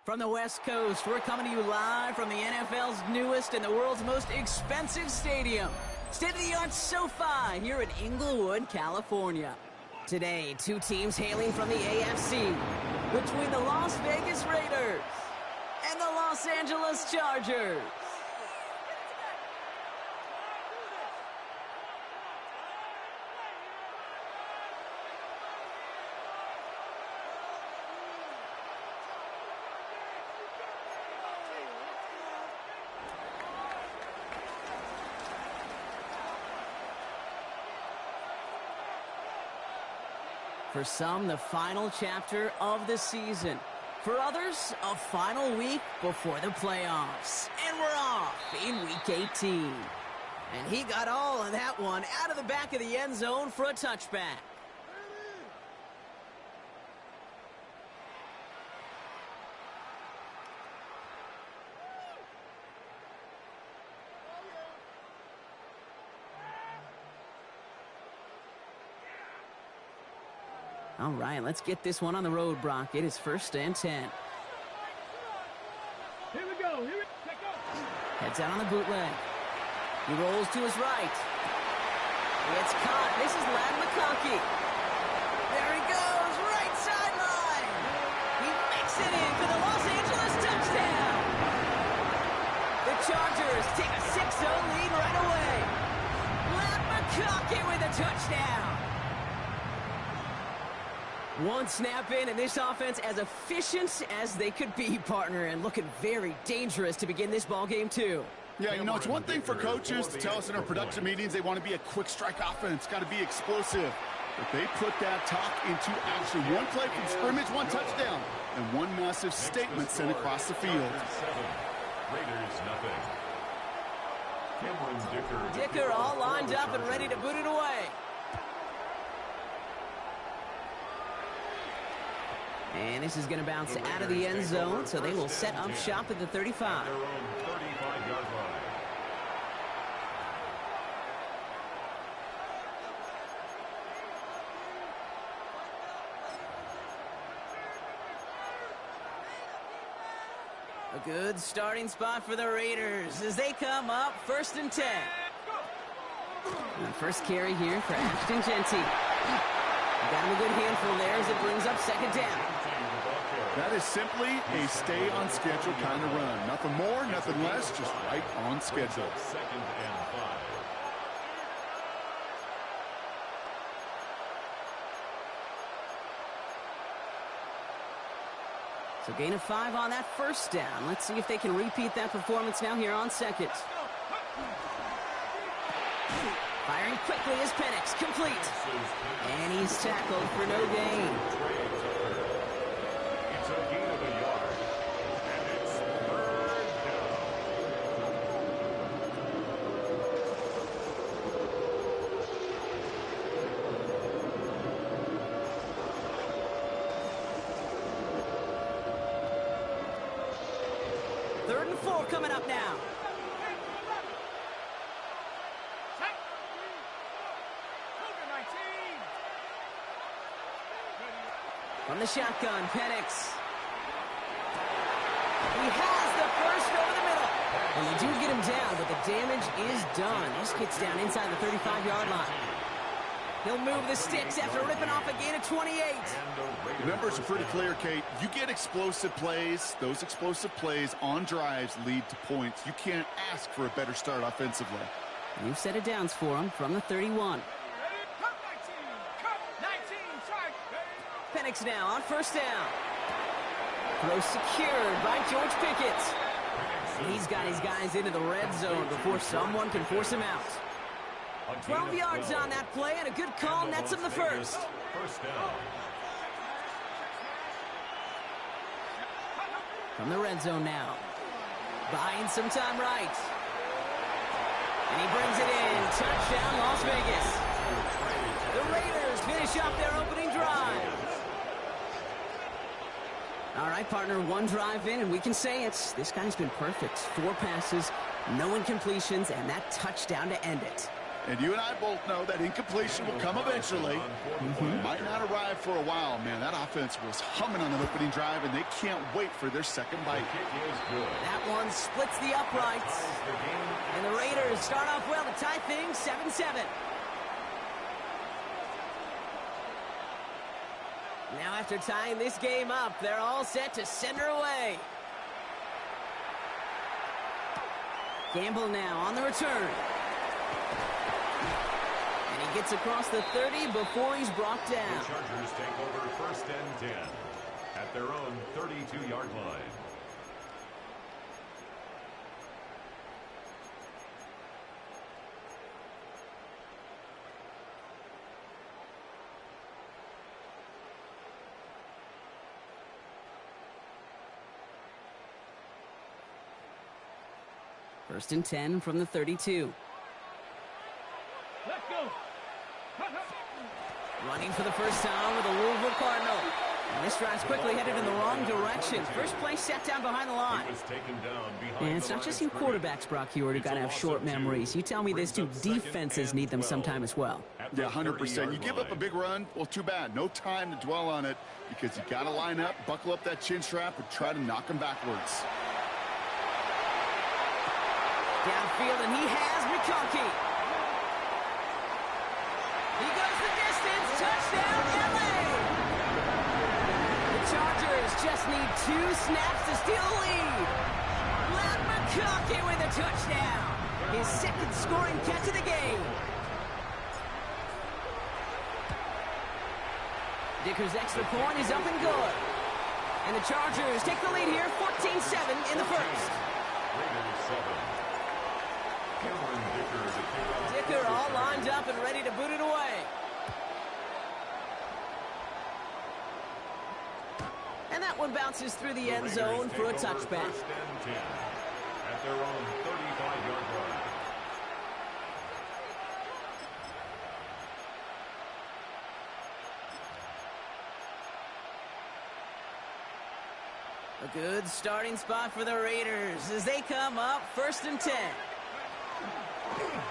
From the West Coast, we're coming to you live from the NFL's newest and the world's most expensive stadium. State-of-the-art SoFi here in Inglewood, California. Today, two teams hailing from the AFC between the Las Vegas Raiders and the Los Angeles Chargers. For some, the final chapter of the season. For others, a final week before the playoffs. And we're off in Week 18. And he got all of that one out of the back of the end zone for a touchback. All right, let's get this one on the road, Brock. It is 1st and 10. Here we go. Heads out on the bootleg. He rolls to his right. It's caught. This is Ladd McConkey. There he goes, right sideline. He makes it in for the Los Angeles touchdown. The Chargers take a 6-0 lead right away. Ladd McConkey with a touchdown. One snap in, and this offense as efficient as they could be, partner, and looking very dangerous to begin this ball game too. Yeah, you know, it's one thing for coaches to tell us in our production meetings they want to be a quick strike offense, got to be explosive. But they put that talk into action. One play from scrimmage, one touchdown, and one massive statement sent across the field. Raiders nothing. Dicker all lined up and ready to boot it away. And this is going to bounce out of the end zone, so they will set up shop at the 35. Their own 35-yard line. A good starting spot for the Raiders as they come up 1st and 10. And first carry here for Ashton Genty. Got him a good handful there as it brings up 2nd down. That is simply a stay-on-schedule kind of run. Nothing more, nothing less, just right on schedule. 2nd and 5. So gain of 5 on that 1st down. Let's see if they can repeat that performance now here on 2nd. Firing quickly is Penix, complete. And he's tackled for no gain. It's a gain of a yard, and it's 3rd down. Third and 4 coming up now. From the shotgun, Penix. He has the first over the middle. And they do get him down, but the damage is done. This gets down inside the 35-yard line. He'll move the sticks after ripping off a gain of 28. The numbers are pretty clear, Kate. You get explosive plays. Those explosive plays on drives lead to points. You can't ask for a better start offensively. New set of downs for him from the 31. Penix now on 1st down. Throw secured by George Pickett. He's got his guys into the red zone before someone can force him out. 12 yards on that play, and a good call nets him the first. 1st down. From the red zone now. Buying some time right. And he brings it in. Touchdown, Las Vegas. The Raiders finish up their opening drive. All right, partner, one drive in, and we can say it's this guy's been perfect. 4 passes, no incompletions, and that touchdown to end it. And you and I both know that incompletion will come eventually. Might not arrive for a while, man. That offense was humming on the opening drive, and they can't wait for their second bite. That one splits the uprights. And the Raiders start off well to tie things 7-7. Now after tying this game up, they're all set to send her away. Gamble now on the return. And he gets across the 30 before he's brought down. The Chargers take over 1st and 10 at their own 32-yard line. First and 10 from the 32. Let's go. Running for the first time with a Louisville Cardinal. And this drive's quickly headed in the wrong direction. First play set down behind the line. And it's not just you quarterbacks, Brock Hewitt, who got to have short memories. You tell me this too, defenses need them sometime as well. Yeah, 100%. You give up a big run, well, too bad. No time to dwell on it because you got to line up, buckle up that chin strap, and try to knock them backwards. Downfield, and he has McConkey. He goes the distance. Touchdown, LA! The Chargers just need 2 snaps to steal the lead. Lad McConkey with a touchdown. His second scoring catch of the game. Dicker's extra point is up and good. And the Chargers take the lead here, 14-7 in the first. Dicker all lined up and ready to boot it away. And that one bounces through the end zone for a touchback. At their own 35-yard line. A good starting spot for the Raiders as they come up 1st and 10.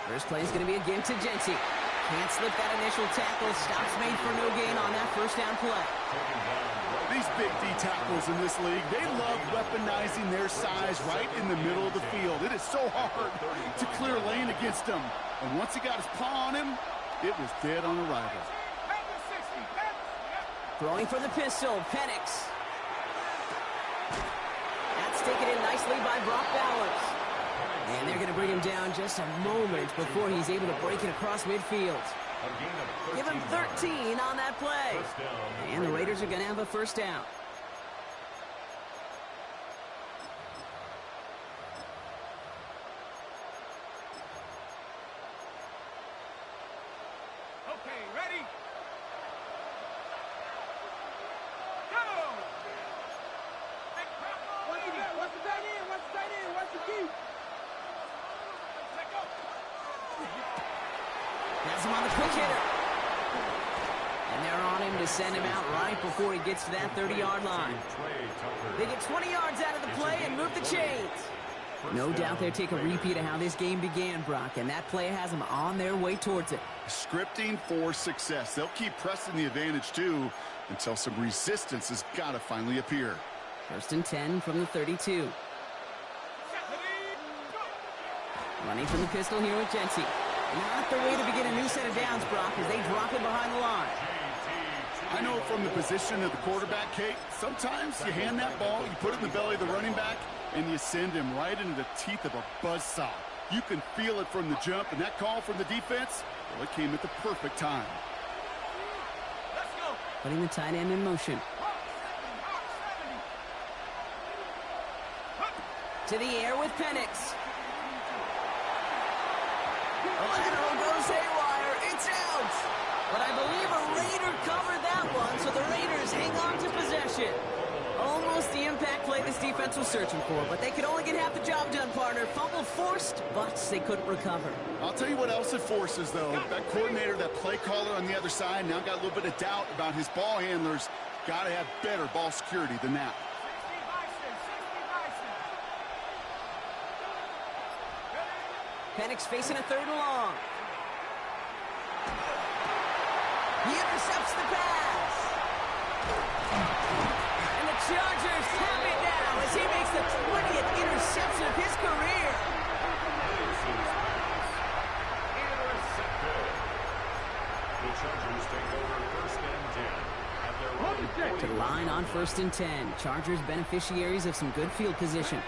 First play is going to be a give to Genty. Can't slip that initial tackle. Stops made for no gain on that first down play. These big D tackles in this league, they love weaponizing their size right in the middle of the field. It is so hard to clear lane against them. And once he got his paw on him, it was dead on arrival. Throwing for the pistol, Penix. That's taken in nicely by Brock Bowers. And they're going to bring him down just a moment before he's able to break it across midfield. Give him 13 on that play. And the Raiders are going to have a first down. Okay, ready? Go! What's the tight end? What's the tight end? What's the key? Let go. Has him on the quick hitter. And they're on him to send him out right before he gets to that 30-yard line. They get 20 yards out of the play and move the chains. No doubt they'll take a repeat of how this game began, Brock, and that play has them on their way towards it. Scripting for success. They'll keep pressing the advantage, too, until some resistance has got to finally appear. First and 10 from the 32. Running from the pistol here with Genty. Not the way to begin a new set of downs, Brock, as they drop it behind the line. I know from the position of the quarterback, Kate, sometimes you hand that ball, you put it in the belly of the running back, and you send him right into the teeth of a buzzsaw. You can feel it from the jump, and that call from the defense, well, it came at the perfect time. Let's go. Putting the tight end in motion. To the air with Penix. Lateral goes haywire. It's out. But I believe a Raider covered that one, so the Raiders hang on to possession. Almost the impact play this defense was searching for, but they could only get half the job done, partner. Fumble forced, but they couldn't recover. I'll tell you what else it forces, though. That coordinator, that play caller on the other side, now got a little bit of doubt about his ball handlers. Got to have better ball security than that. Penix facing a 3rd and long. He intercepts the pass. And the Chargers have it now as he makes the 20th interception of his career. Intercepted. The Chargers take over first and 10 at their own To the line on 1st and 10. Chargers beneficiaries of some good field position.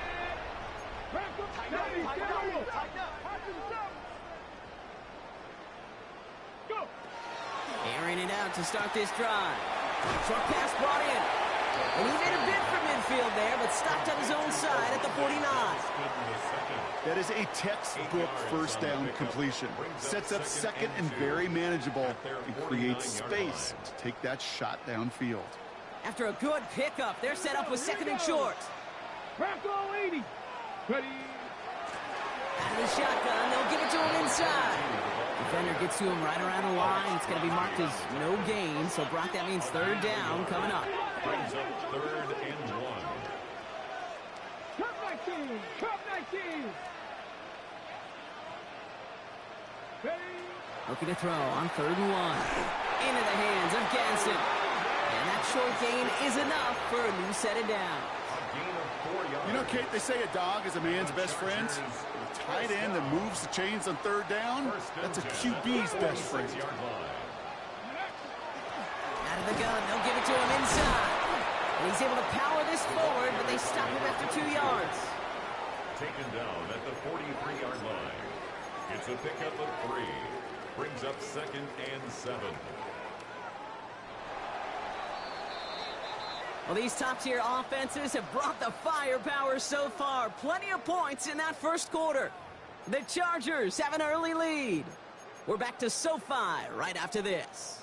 Airing it out to start this drive. Short pass brought in. And he made a bid for midfield there, but stopped on his own side at the 49. That is a textbook first down completion. Sets up second and very manageable and creates space to take that shot downfield. After a good pickup, they're set up with second and short. Bronco 80. Ready. Out of the shotgun, they'll give it to him inside. Defender gets to him right around the line. It's going to be marked as no gain, so Brock, that means third down coming up. Brings up 3rd and 1. Cup 19. Cup 19. Ready. Looking to throw on 3rd and 1. Into the hands of Ganson. And that short gain is enough for a new set of down. A gain of 4 yards. You know, Kate, they say a dog is a man's best friend. A tight end that moves the chains on 3rd down, that's a QB's best friend. Out of the gun, they'll give it to him inside. And he's able to power this forward, but they stop him after 2 yards. Taken down at the 43-yard line. It's a pickup of 3. Brings up 2nd and 7. Well, these top-tier offenses have brought the firepower so far. Plenty of points in that first quarter. The Chargers have an early lead. We're back to SoFi right after this.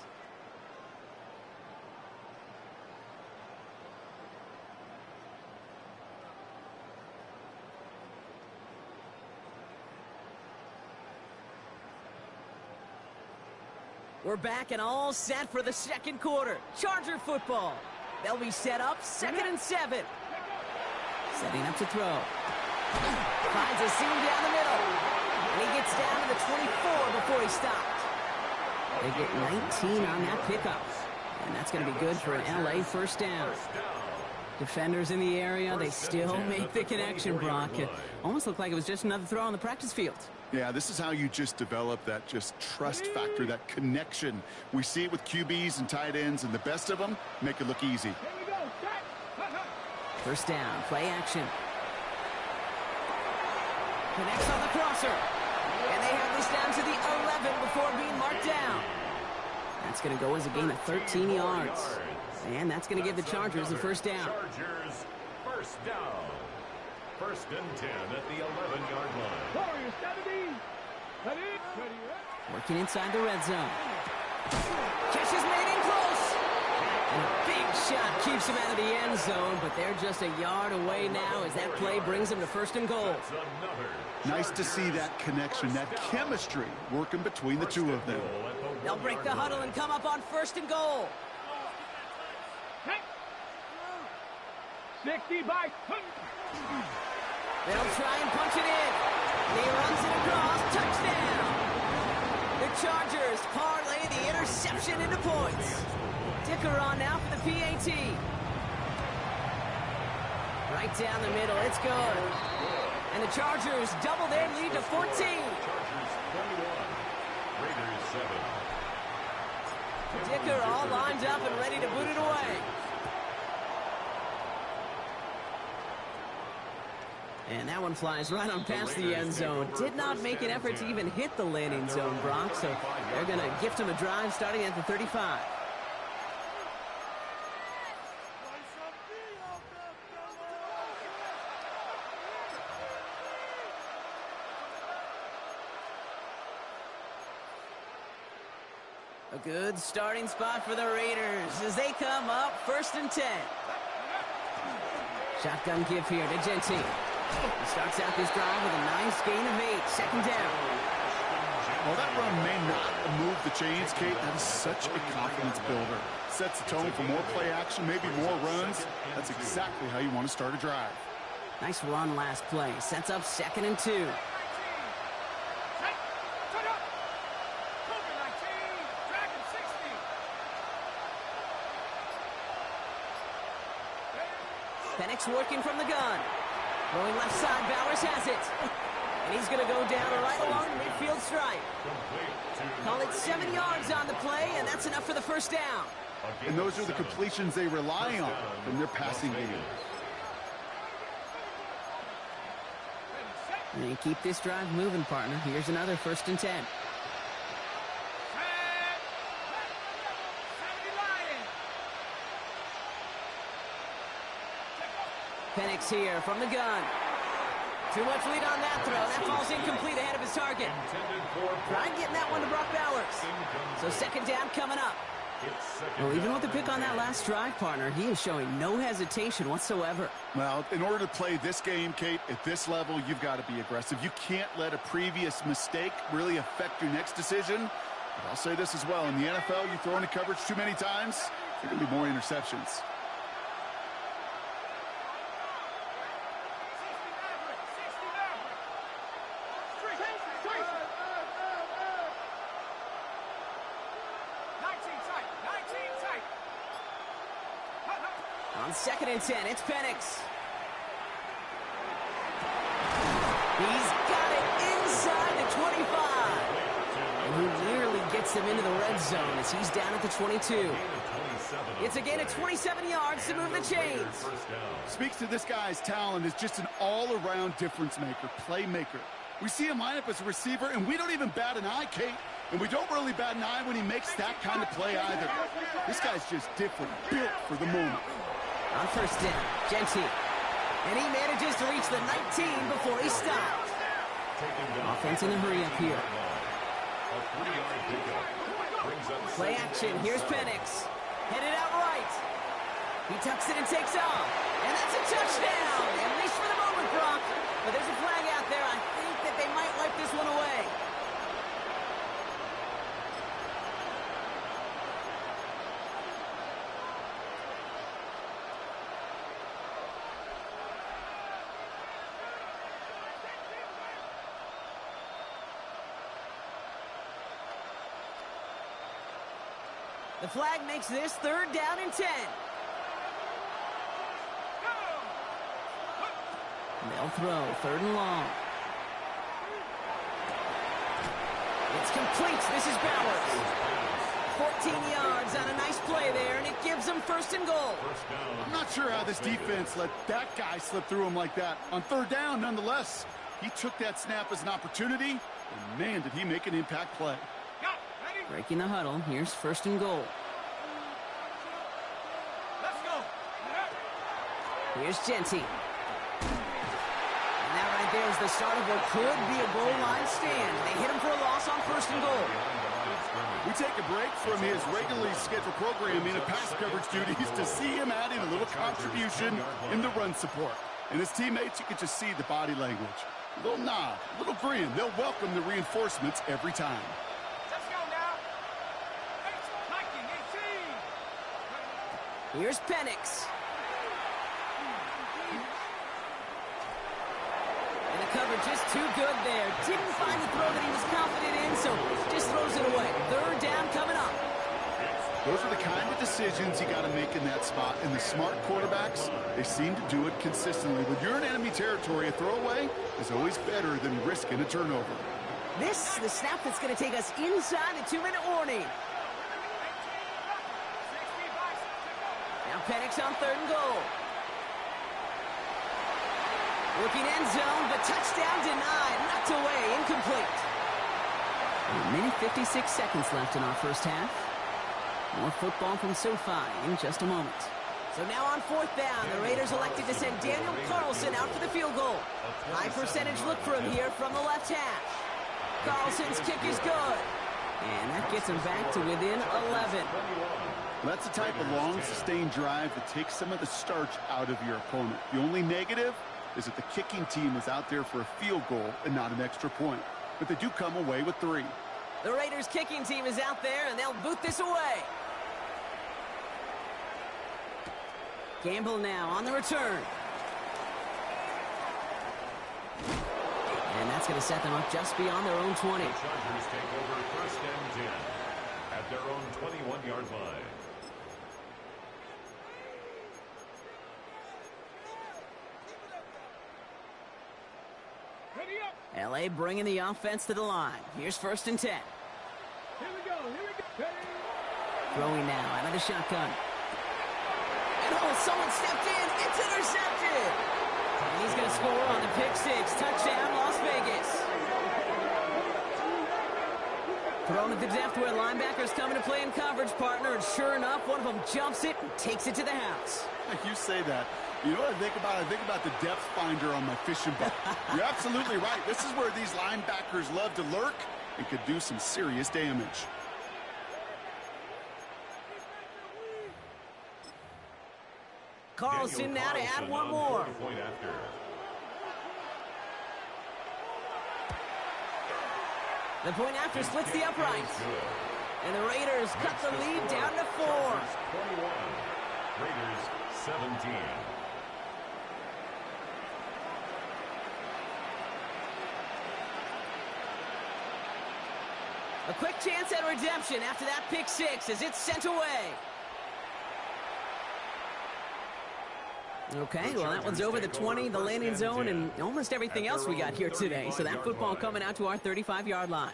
We're back and all set for the second quarter. Charger football. They'll be set up 2nd and 7. Setting up to throw. Finds a seam down the middle. And he gets down to the 24 before he stopped. They get 19 on that pickup. And that's going to be good for an LA first down. Defenders in the area, they still make the connection, Brock. It almost looked like it was just another throw on the practice field. Yeah, this is how you just develop that just trust factor, that connection. We see it with QBs and tight ends, and the best of them make it look easy. Here we go. First down, play action. Connects on the crosser. And they have this down to the 11 before being marked down. That's going to go as a gain of 13 yards. And that's going to give the Chargers the first down. Chargers first down. 1st and 10 at the 11-yard line. Warriors 70. Ready. Working inside the red zone. Catch is made in close. And a big shot keeps him out of the end zone, but they're just a yard away now as that play brings them to 1st and goal. Nice to see that connection, that chemistry working between the two of them. They'll break the huddle and come up on 1st and goal. 60 by. They'll try and punch it in. He runs it across. Touchdown. The Chargers parlay the interception into points. Dicker on now for the PAT. Right down the middle. It's good. And the Chargers double their lead to 14. Chargers 21. Raiders 7. Dicker all lined up and ready to boot it away. And that one flies right on past the end zone. Did not make an effort to even hit the landing zone, Brock, so they're going to gift him a drive starting at the 35. A good starting spot for the Raiders as they come up 1st and 10. Shotgun give here to Genty. He starts out this drive with a nice gain of 8. 2nd down. Well, that run may not move the chains, Kate. That is such a confidence builder. Sets the tone for more play action, maybe more runs. That's exactly how you want to start a drive. Nice run last play. Sets up 2nd and 2. Penix working from the gun. Going left side, Bowers has it. And he's going to go down right along the midfield stripe. Call it 7 yards on the play, and that's enough for the first down. And those are the completions they rely on from their passing game. And keep this drive moving, partner. Here's another 1st and 10. Penix here from the gun. Too much lead on that throw. That falls incomplete ahead of his target. Try getting that one to Brock Bowers. So 2nd down coming up. Well, even with the pick on that last drive, partner, he is showing no hesitation whatsoever. Well, in order to play this game, Kate, at this level, you've got to be aggressive. You can't let a previous mistake really affect your next decision. But I'll say this as well. In the NFL, you throw into coverage too many times, there are going to be more interceptions. On 2nd and 10, it's Penix. He's got it inside the 25. And he nearly gets them into the red zone as he's down at the 22. It's a gain of 27 yards to move the chains. Speaks to this guy's talent as just an all-around difference maker, playmaker. We see him line up as a receiver, and we don't even bat an eye, Kate. And we don't really bat an eye when he makes that kind of play either. This guy's just different, built for the moment. On 1st down, Genty. And he manages to reach the 19 before he stopped. Offense in a hurry up here. Play action. Here's Penix. Headed out right. He tucks it and takes off. And that's a touchdown. At least for the moment, Brock. But there's a flag out there. I think that they might wipe this one away. The flag makes this 3rd down and 10. They'll throw 3rd and long. It's complete. This is Bowers. 14 yards on a nice play there, and it gives them 1st and goal. I'm not sure how this defense let that guy slip through him like that. On 3rd down, nonetheless, he took that snap as an opportunity, and man, did he make an impact play. Breaking the huddle. Here's 1st and goal. Let's go. Here's Genty. And that right there is the start of what could be a goal line stand. They hit him for a loss on 1st and goal. We take a break from his regularly scheduled programming of pass coverage duties to see him adding a little contribution in the run support. And his teammates, you can just see the body language. A little nod, a little grin. They'll welcome the reinforcements every time. Here's Penix. And the coverage is too good there. Didn't find the throw that he was confident in, so just throws it away. 3rd down coming up. Those are the kind of decisions you got to make in that spot. And the smart quarterbacks, they seem to do it consistently. When you're in enemy territory, a throwaway is always better than risking a turnover. This is the snap that's going to take us inside the 2-minute warning. Penix on 3rd and goal. Looking end zone, but touchdown denied. Knocked away, incomplete. A minute 56 seconds left in our 1st half. More football from SoFi in just a moment. So now on 4th down, the Raiders elected to send Daniel Carlson out for the field goal. High percentage look for him here from the left hash. Carlson's kick is good. And that gets him back to within 11. That's the type of long, sustained drive that takes some of the starch out of your opponent. The only negative is that the kicking team is out there for a field goal and not an extra point. But they do come away with 3. The Raiders' kicking team is out there, and they'll boot this away. Gamble now on the return. And that's going to set them up just beyond their own 20. The Chargers take over 1st and 10 at their own 21-yard line. L.A. bringing the offense to the line. Here's 1st and 10. Here we go. Hey. Throwing now out of the shotgun. And someone stepped in. It's intercepted. And he's going to score on the pick six. Touchdown, Las Vegas. Thrown at the depth where linebackers coming to play in coverage, partner. And sure enough, one of them jumps it and takes it to the house. You say that. You know what I think about? I think about the depth finder on my fishing boat. You're absolutely right. This is where these linebackers love to lurk and could do some serious damage. Carlson now to add one more. The point after splits the uprights. And the Raiders cut the lead down to 4. 21. Raiders 17. A quick chance at redemption after that pick six as it's sent away. Okay, well, that one's over the 20, the landing zone, and almost everything else we got here today. So that football coming out to our 35-yard line.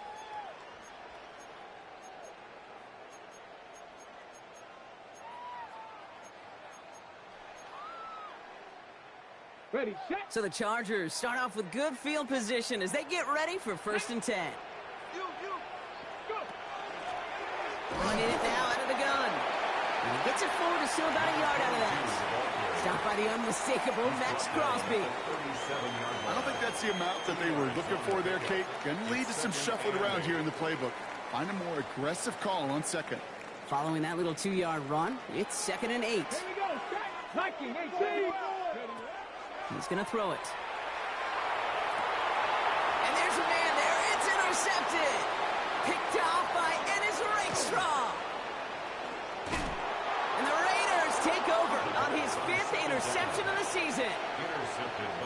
Ready, set. So the Chargers start off with good field position as they get ready for 1st and 10. You, go. Running it now out of the gun. And he gets it forward to still about a yard out of that. Stopped by the unmistakable Max Crosby. I don't think that's the amount that they were looking for there, Kate. Going to lead to some shuffling around here in the playbook. Find a more aggressive call on 2nd. Following that little 2-yard run, it's 2nd and 8. Here we go. Nike, 18. He's going to throw it. And there's a man there. It's intercepted. Picked off by Ennis Rakestraw. And the Raiders take over on his 5th interception of the season.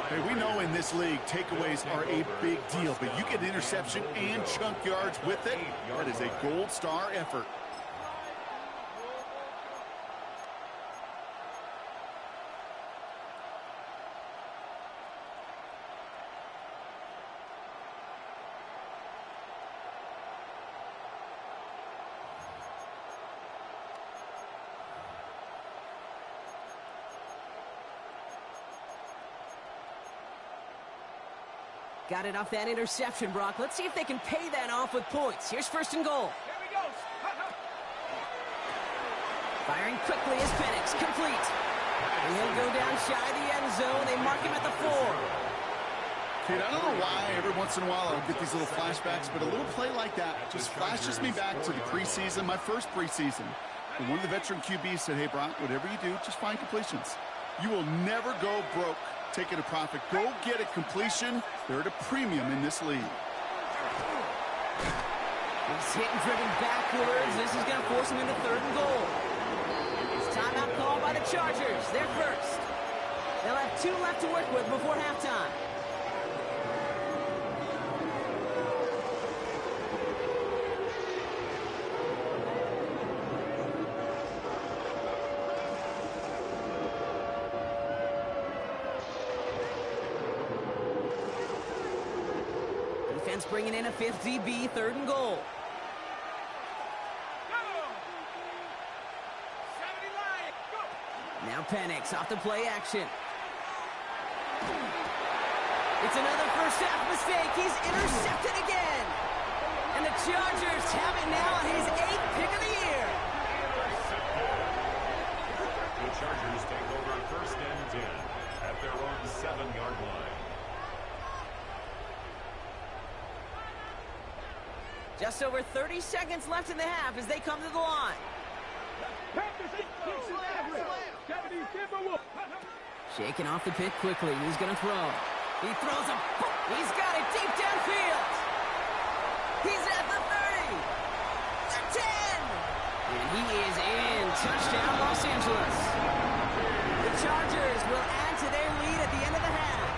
Hey, we know in this league, takeaways are a big deal, but you get interception and chunk yards with it. That is a gold star effort. Got it off that interception, Brock. Let's see if they can pay that off with points. Here's 1st and goal. Here we go. Firing quickly is Penix. Complete. And he'll go down shy of the end zone. They mark him at the 4. Kate, I don't know why every once in a while I'll get these little flashbacks, but a little play like that just flashes me back to the preseason, my first preseason. And one of the veteran QBs said, hey, Brock, whatever you do, just find completions. You will never go broke taking a profit. Go get a completion. They're at a premium in this league. He's hit and driven backwards. This is going to force him into 3rd and goal. It's timeout called by the Chargers. They're first. They'll have 2 left to work with before halftime. Bringing in a 5th DB, 3rd and goal. Now Penix off the play action. It's another first half mistake. He's intercepted again. And the Chargers have it now on his 8th pick of the year. The Chargers take over 1st and 10 at their own 7-yard line. Just over 30 seconds left in the half as they come to the line. Shaking off the pick quickly. He's going to throw. He throws a... He's got it deep downfield. He's at the 30. The 10. And he is in. Touchdown, Los Angeles. The Chargers will add to their lead at the end of the half.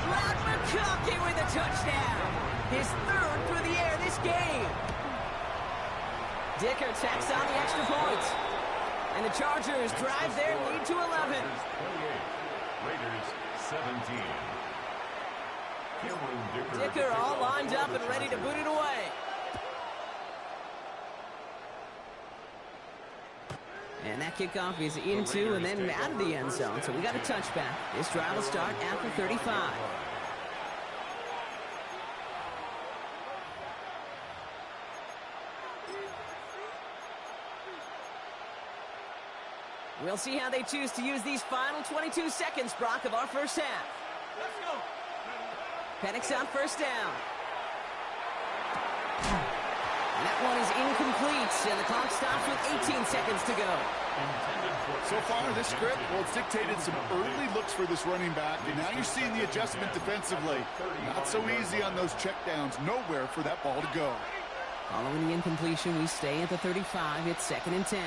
Matt McConkey with a touchdown. His 3rd through the air this game. Dicker tacks on the extra point. And the Chargers drive their lead to 11. 28, Raiders 17. Dicker all lined up and ready to boot it away. And that kickoff is into and then out of the end zone. So we got a touchback. This drive will start at the 35. We'll see how they choose to use these final 22 seconds, Brock, of our first half. Let's go. Penix on first down. And that one is incomplete, and the clock stops with 18 seconds to go. So far, this script, well, it's dictated some early looks for this running back, and now you're seeing the adjustment defensively. Not so easy on those checkdowns. Nowhere for that ball to go. Following the incompletion, we stay at the 35. It's 2nd and 10.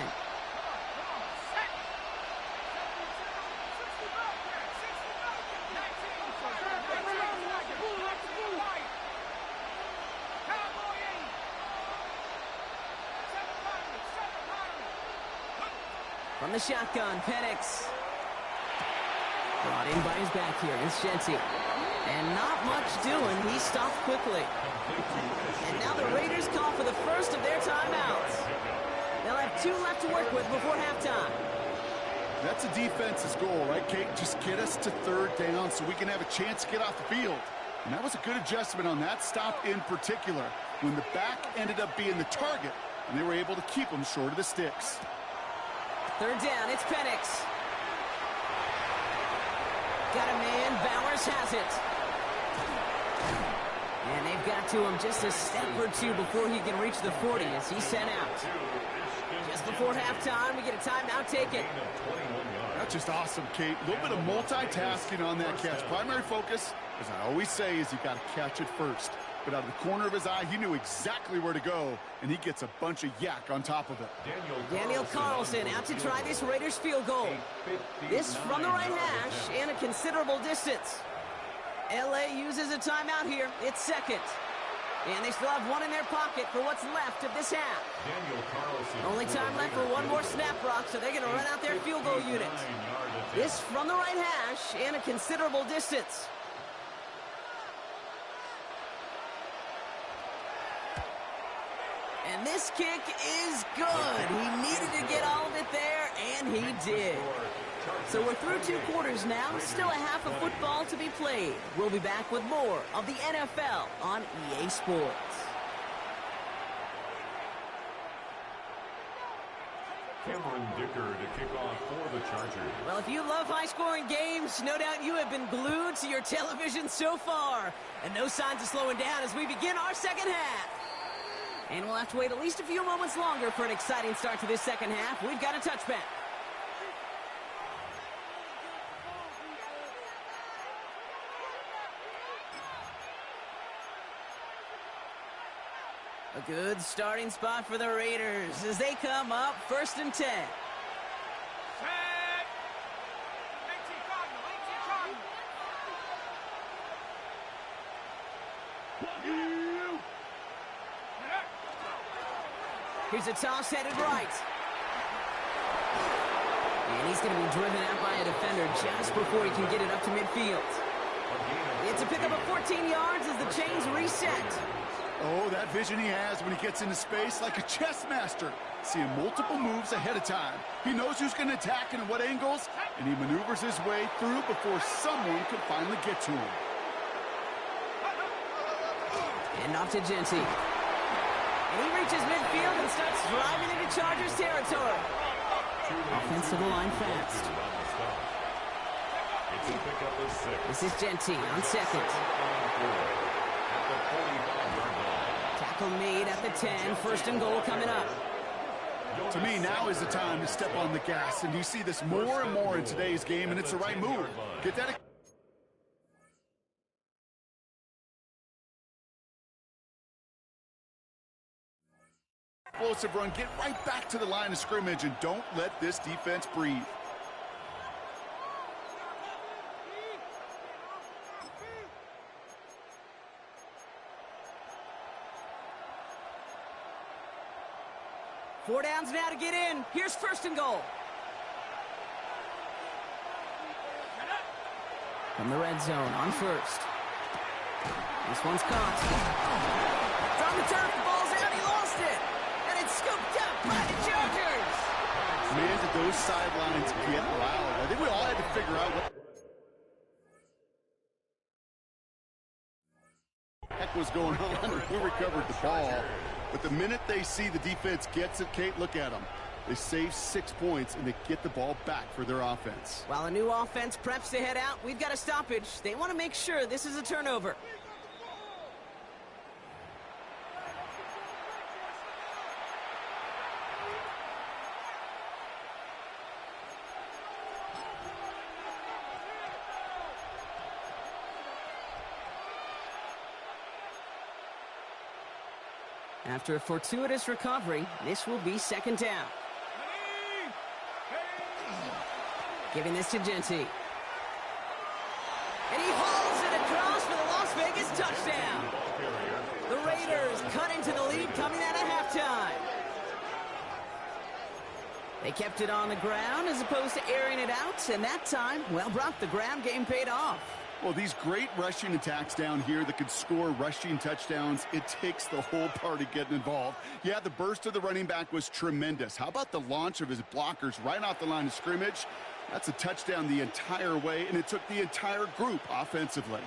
From the shotgun, Penix. Brought in by his back here. It's Genty. And not much doing. He stopped quickly. And now the Raiders call for the first of their timeouts. They'll have 2 left to work with before halftime. That's a defense's goal, right, Kate? Just get us to 3rd down so we can have a chance to get off the field. And that was a good adjustment on that stop in particular, when the back ended up being the target, and they were able to keep them short of the sticks. 3rd down, it's Penix. Got a man, Bowers has it. And they've got to him just a step or 2 before he can reach the 40 as he's sent out. Just before halftime, we get a timeout taken. That's just awesome, Kate. A little bit of multitasking on that catch. Primary focus, as I always say, is you got to catch it first. But out of the corner of his eye, he knew exactly where to go, and he gets a bunch of yak on top of it. Daniel Carlson out to try this Raiders field goal. This from the right hash and a considerable distance. LA uses a timeout here. It's 2nd. And they still have 1 in their pocket for what's left of this half. Only time left for 1 more snap, Brock, so they're going to run out their field goal unit. This from the right hash and a considerable distance. And this kick is good. He needed to get all of it there, and he did. So we're through 2 quarters now. Still a half of football to be played. We'll be back with more of the NFL on EA Sports. Cameron Dicker to kick off for the Chargers. Well, if you love high-scoring games, no doubt you have been glued to your television so far. And no signs of slowing down as we begin our second half. And we'll have to wait at least a few moments longer for an exciting start to this second half. We've got a touchback. A good starting spot for the Raiders as they come up 1st and 10. Here's a toss headed right. And he's going to be driven out by a defender just before he can get it up to midfield. It's a pickup of 14 yards as the chains reset. Oh, that vision he has when he gets into space like a chess master. Seeing multiple moves ahead of time. He knows who's going to attack and at what angles, and he maneuvers his way through before someone can finally get to him. And off to Genty. And he reaches midfield and starts driving into Chargers territory. Offensive line fast. This is Genty on 2nd. Tackle made at the 10. 1st and goal coming up. To me, now is the time to step on the gas, and you see this more and more in today's game, and it's the right move. Get that explosive run, get right back to the line of scrimmage, and don't let this defense breathe. Four downs now to get in. Here's 1st and goal. From the red zone on 1st. This one's caught. From the turf, the ball's out, he lost it. And it's scooped up by the Chargers. Man, did those sidelines get loud. I think we all had to figure out what the heck was going on and who recovered the ball. But the minute they see the defense gets it, Kate, look at them. They save 6 points, and they get the ball back for their offense. While a new offense preps to head out, we've got a stoppage. They want to make sure this is a turnover. After a fortuitous recovery, this will be second down. Giving this to Genty. And he hauls it across for the Las Vegas touchdown. The Raiders cut into the lead coming out of halftime. They kept it on the ground as opposed to airing it out, and that time, well, Brock, the ground game paid off. Well, these great rushing attacks down here that could score rushing touchdowns, it takes the whole party getting involved. Yeah, the burst of the running back was tremendous. How about the launch of his blockers right off the line of scrimmage? That's a touchdown the entire way, and it took the entire group offensively.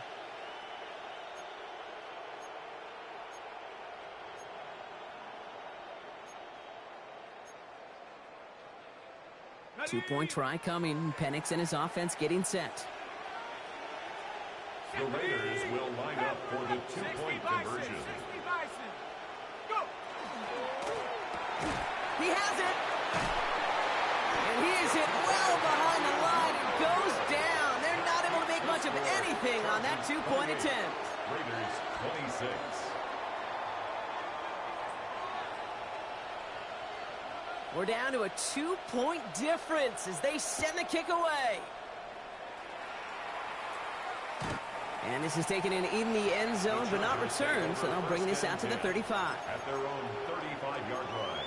Two-point try coming. Penix and his offense getting set. The Raiders will line up for the two-point conversion. He has it. And he is hit well behind the line and goes down. They're not able to make much of anything on that two-point attempt. Raiders 26. We're down to a two-point difference as they send the kick away. And this is taken in the end zone, but not returned, so they'll bring this out to the 35. At their own 35-yard line.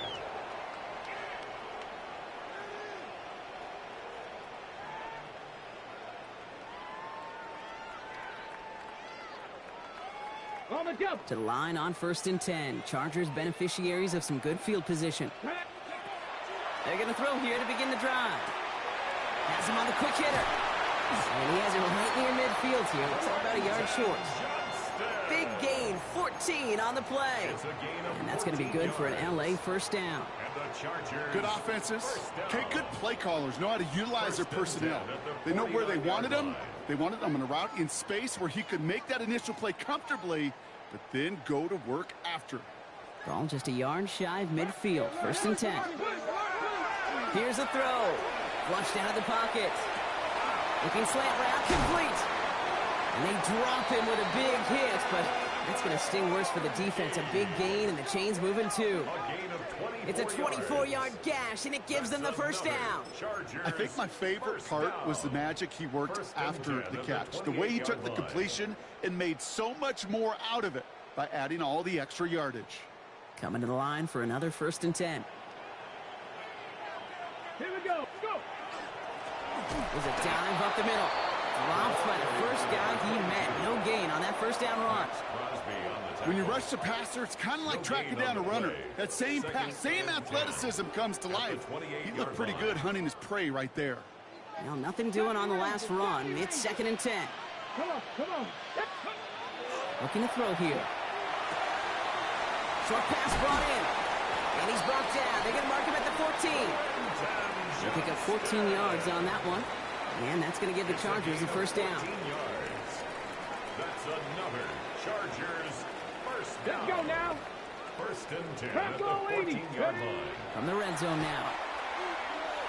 On the jump. To the line on 1st and 10. Chargers beneficiaries of some good field position. They're going to throw here to begin the drive. Has him on the quick hitter. And he has it right near midfield here. It's about a yard short. Big gain, 14 on the play. And that's going to be good for an LA first down. Good offenses. Okay, good play callers know how to utilize their personnel. They know where they wanted them. They wanted them on a route in space where he could make that initial play comfortably, but then go to work after. Ball just a yard shy of midfield. 1st and 10. Here's a throw. Flushed out of the pocket. Looking slant route, complete. And they drop him with a big hit, but that's going to sting worse for the defense. A big gain, and the chain's moving too. It's a 24-yard gash, and it gives them the first down. I think my favorite part was the magic he worked after the catch. The way he took the completion and made so much more out of it by adding all the extra yardage. Coming to the line for another 1st and 10. Here we go. Go. There's a dive up the middle. Dropped by the first guy he met. No gain on that first down run. When you rush the passer, it's kind of like tracking down a runner. That same pass, same athleticism comes to life. He looked pretty good hunting his prey right there. Well, nothing doing on the last run. It's 2nd and 10. Come on, come on. Looking to throw here. Short pass brought in. And he's brought down. They're going to mark him at the 14. They'll pick up 14 yards on that one. And that's going to give the Chargers the first down. That's another Chargers first down. Let's go now. 1st and 10 at the 14-yard line. From the red zone now.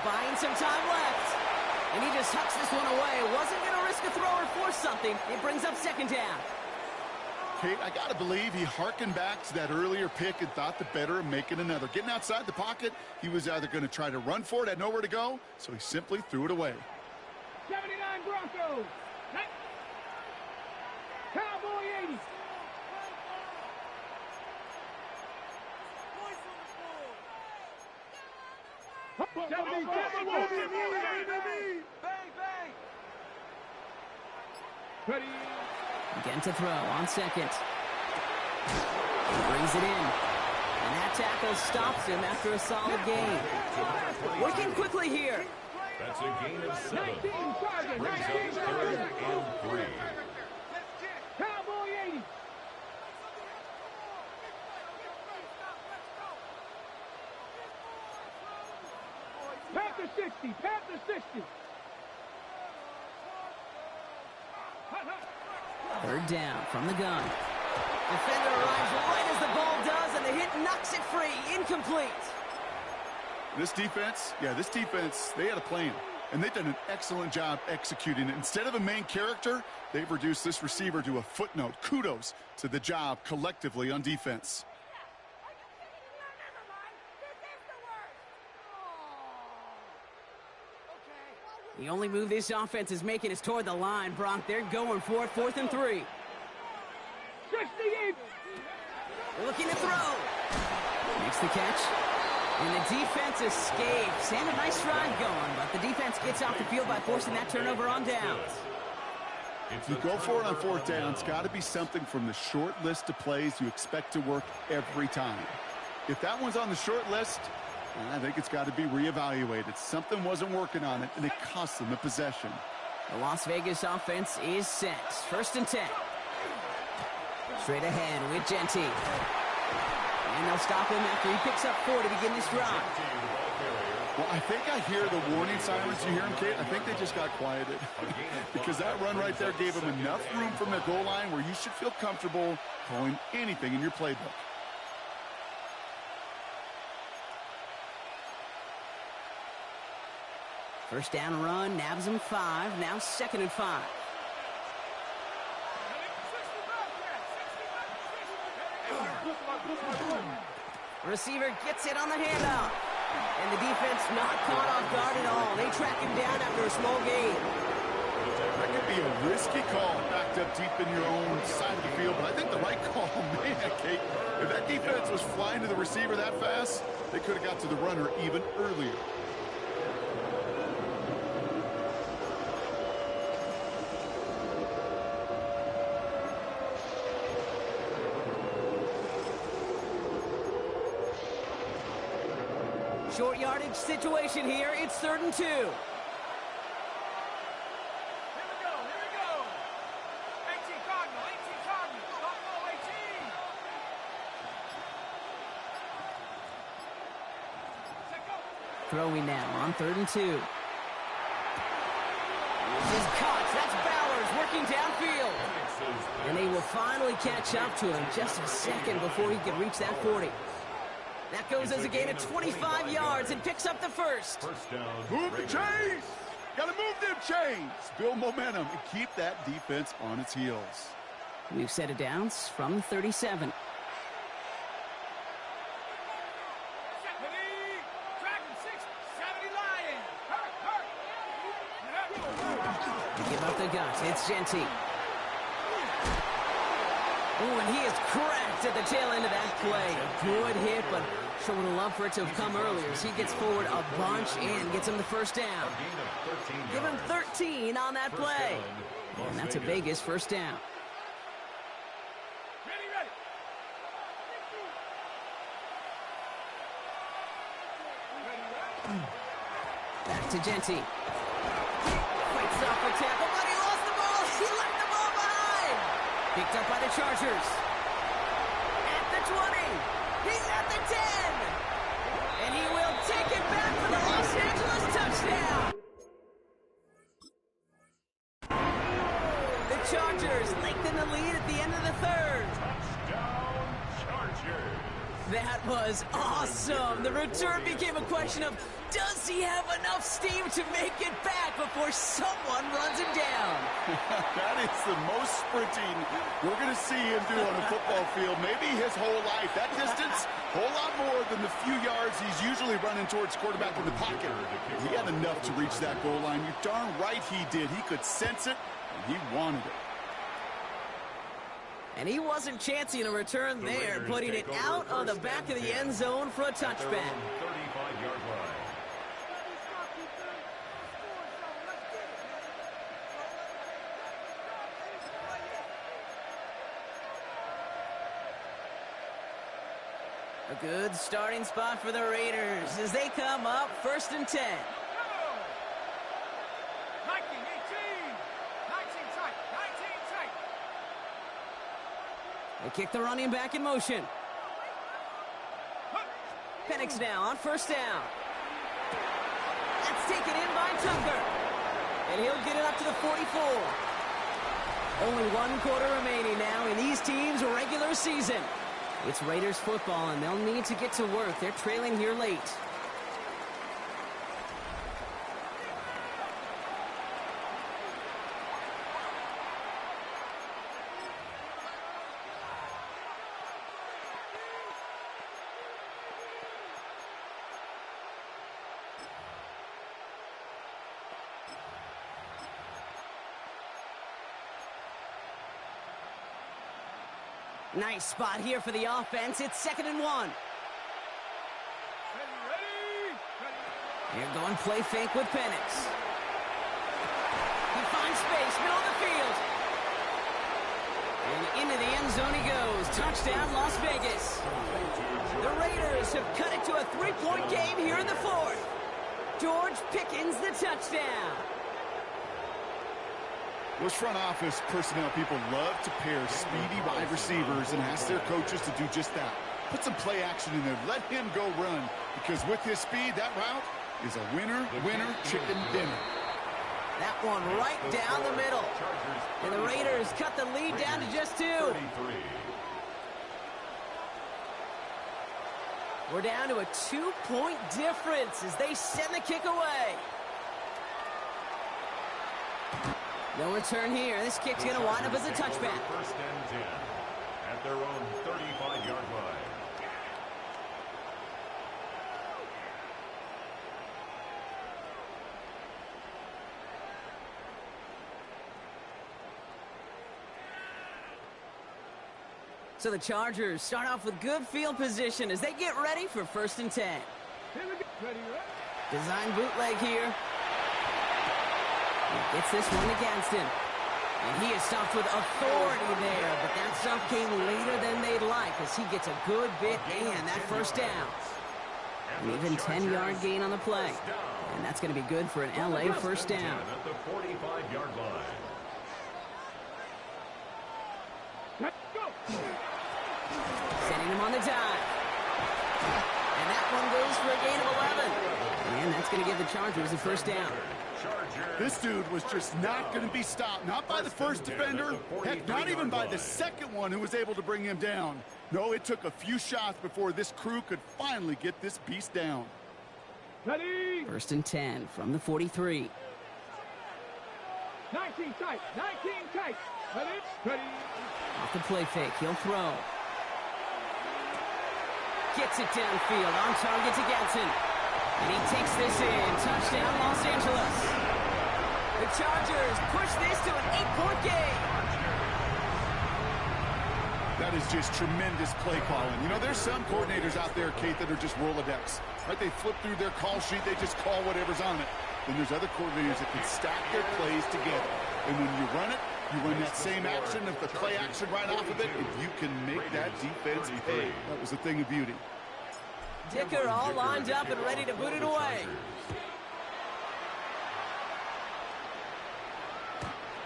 Buying some time left. And he just hucks this one away. Wasn't going to risk a throw or force something. It brings up 2nd down. Kate, I got to believe he hearkened back to that earlier pick and thought the better of making another. Getting outside the pocket, he was either going to try to run for it, had nowhere to go, so he simply threw it away. 79 Broncos. Cowboy 80. Again to throw on second. He brings it in. And that tackle stops him after a solid gain. Working quickly here. That's a gain of 7. Brings up 3rd and 3. Cowboy 80. Panther 60. Panther 60. 3rd down from the gun. Defender arrives right as the ball does, and the hit knocks it free. Incomplete. This defense, they had a plan, and they've done an excellent job executing it. Instead of a main character, they've reduced this receiver to a footnote. Kudos to the job collectively on defense. The only move this offense is making is toward the line, Bronk. They're going for it, 4th and 3. 68. Looking to throw. Makes the catch. And the defense escapes. And a nice drive going, but the defense gets off the field by forcing that turnover on downs. If you go for it on 4th down, it's got to be something from the short list of plays you expect to work every time. If that one's on the short list, I think it's got to be reevaluated. Something wasn't working on it, and it cost them the possession. The Las Vegas offense is set. 1st and 10. Straight ahead with Genty. And they'll stop him after he picks up 4 to begin this drive. Well, I think I hear the warning sirens. You hear them, Kate? I think they just got quieted. Because that run right there gave them enough room from their goal line where you should feel comfortable calling anything in your playbook. First down run, nabs him 5. Now 2nd and 5. Receiver gets it on the handoff. And the defense not caught off guard at all. They track him down after a small gain. That could be a risky call backed up deep in your own side of the field, but I think the right call, man, Kate. If that defense was flying to the receiver that fast, they could have got to the runner even earlier. Short yardage situation here. It's 3rd and 2. Here we go. 18 Cardinal. 18 Cardinal. Don't go 18. Check up. Throwing now on 3rd and 2. This is caught. That's Bowers working downfield. And they will finally catch up to him just a second before he can reach that 40. That goes as a gain of 25 yards and picks up the 1st. Move the chains! Gotta move them chains! Build momentum and keep that defense on its heels. We've set it downs from the 37. To give up the guts, it's Genty. Oh, and he is cracked at the tail end of that play. A good hit, but sure would have loved for it to have come earlier as he gets forward a bunch and gets him the 1st down. Give him 13 on that play. And that's a Vegas 1st down. Back to Genty. Fights off a tackle, but he lost the ball. He left the ball behind. Picked up by the Chargers. At the 20. He's at the 10. And he will take it back for the Los Angeles touchdown. The Chargers lengthen the lead at the end of the 3rd. Touchdown, Chargers. That was awesome. The return became a question of, does he have enough steam to make it back before someone runs him down? That is the most sprinting we're going to see him do on a football field. Maybe his whole life. That distance, a whole lot more than the few yards he's usually running towards quarterback in the pocket. He had enough to reach that goal line. You're darn right he did. He could sense it, and he wanted it. And he wasn't chancing a return there, putting it out on the back of the end zone for a touchback. 35-yard line. A good starting spot for the Raiders as they come up 1st and 10. 19, 18. 19 tight. 19 tight. They kick the running back in motion. Penix now on 1st down. That's taken in by Tucker. And he'll get it up to the 44. Only 1 quarter remaining now in these teams' regular season. It's Raiders football, and they'll need to get to work. They're trailing here late. Nice spot here for the offense. It's 2nd and 1. Here going play fake with Penix. He finds space, middle of the field. And into the end zone he goes. Touchdown, Las Vegas. The Raiders have cut it to a 3-point game here in the 4th. George Pickens the touchdown. Those front office personnel people love to pair speedy wide receivers and ask their coaches to do just that. Put some play action in there. Let him go run. Because with his speed, that route is a winner, chicken dinner. That one right down the middle. And the Raiders cut the lead down to just 2. We're down to a 2-point difference as they send the kick away. No return here. This kick's going to wind up as a touchback. 1st and 10 at their own 35-yard line. So the Chargers start off with good field position as they get ready for 1st and 10. Design bootleg here. He gets this one against him. And he is stopped with authority there, but that stop came later than they'd like as he gets a good bit in that 1st down. An even 10-yard gain on the play. And that's going to be good for an LA 1st down. At the 45-yard line. Sending him on the dive. And that one goes for a gain of 11. And that's going to give the Chargers a 1st down. This dude was just not going to be stopped. Not by the first defender. Heck, not even by the second one who was able to bring him down. No, it took a few shots before this crew could finally get this beast down. 1st and 10 from the 43. 19 tight. 19 tight. Ready. Off the play fake. He'll throw. Gets it downfield. On target to Gadsden. And he takes this in. Touchdown, Los Angeles. The Chargers push this to an 8-point game. That is just tremendous play calling. You know, there's some coordinators out there, Kate, that are just Rolodex. Right? They flip through their call sheet. They just call whatever's on it. Then there's other coordinators that can stack their plays together. And when you run it, you run that same action of the play action right off of it, and you can make that defense pay. That was a thing of beauty. Dicker all lined up and ready to boot it away.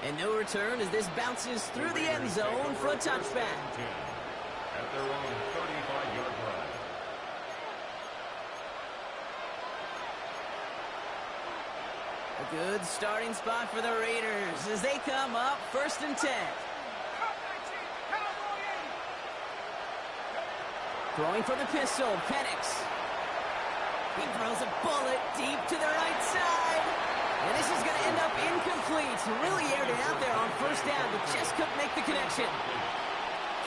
And no return as this bounces through the end zone for a touchback. At their own 35-yard line. A good starting spot for the Raiders as they come up 1st and 10. Throwing for the pistol, Penix. He throws a bullet deep to the right side. And this is going to end up incomplete. Really aired it out there on 1st down, but just couldn't make the connection.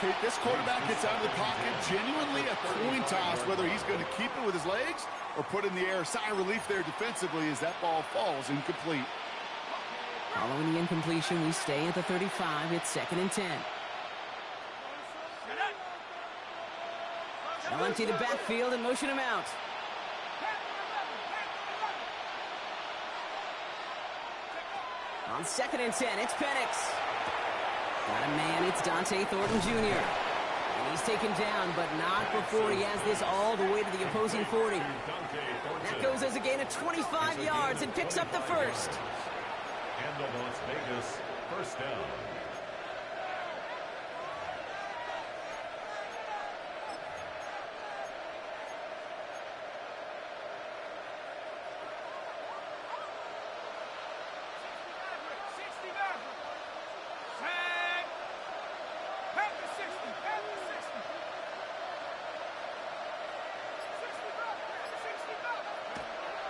Kate, this quarterback gets out of the pocket, genuinely a coin toss, whether he's going to keep it with his legs or put in the air. Sigh of relief there defensively as that ball falls incomplete. Following the incompletion, we stay at the 35. It's 2nd and 10. They'll empty the backfield and motion him out. On 2nd and 10, it's Penix. Got a man, it's Dante Thornton Jr. And he's taken down, but not before he has this all the way to the opposing 40. That goes as a gain of 25 yards and picks up the first. And the Las Vegas first down.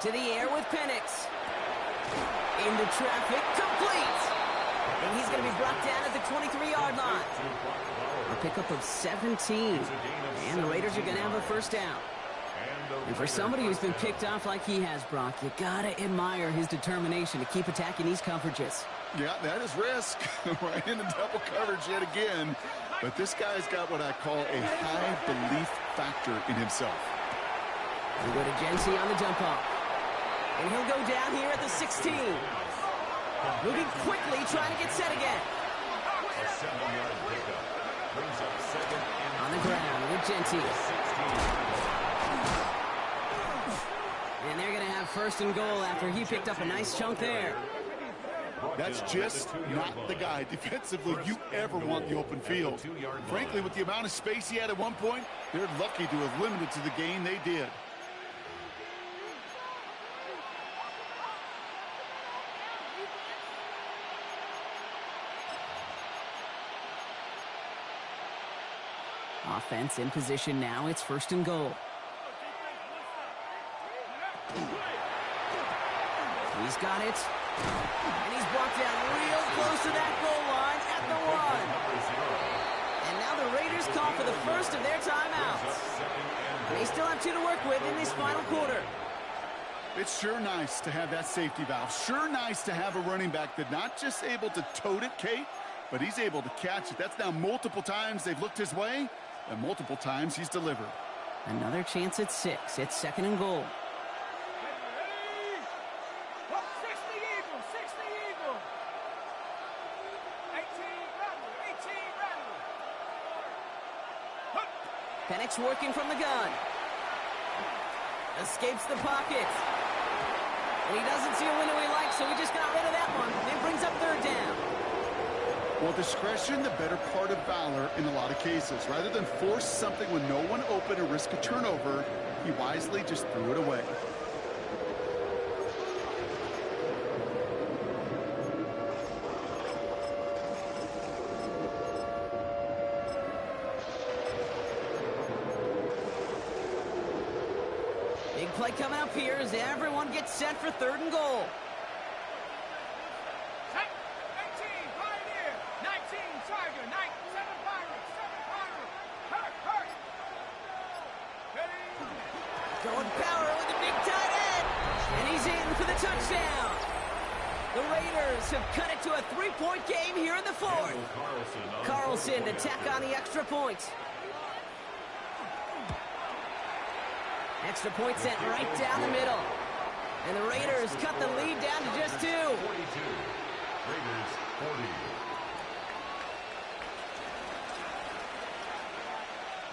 To the air with Penix. Into traffic, complete. And he's going to be brought down at the 23-yard line. A pickup of 17. And the Raiders are going to have a first down. And for somebody who's been picked off like he has, Brock, you got to admire his determination to keep attacking these coverages. Yeah, that is risk. Right into double coverage yet again. But this guy's got what I call a high belief factor in himself. We go to Jency on the dump off. And he'll go down here at the 16. Moving quickly, trying to get set again. A 7-yard pickup brings up second and on the ground with Jency. And they're going to have first and goal after he picked up a nice chunk there. That's just not the guy defensively you ever want the open field. Frankly, with the amount of space he had at one point, they're lucky to have limited to the gain they did. Offense in position now. It's first and goal. He's got it. And he's brought down real close to that goal line at the 1. And now the Raiders call for the first of their timeouts. They still have 2 to work with in this final quarter. It's sure nice to have that safety valve. Sure nice to have a running back that's not just able to tote it, Kate, but he's able to catch it. That's now multiple times they've looked his way, and multiple times he's delivered. Another chance at 6. It's second and goal. Penix working from the gun. Escapes the pocket. And he doesn't see a window he likes, so he just got rid of that one. It brings up third down. Well, discretion, the better part of valor in a lot of cases. Rather than force something when no one open or risk a turnover, he wisely just threw it away. Big play coming up here as everyone gets set for third and goal. 19, Pioneer. 19, Tiger. 7 Pirates. 7 Pirates. Hurt. Going power with the big tight end. And he's in for the touchdown. The Raiders have cut it to a 3-point game here in the fourth. Carlson to tack on the extra point. Extra point sent right down the middle. And the Raiders cut the lead down to just 2. 42. Raiders 40.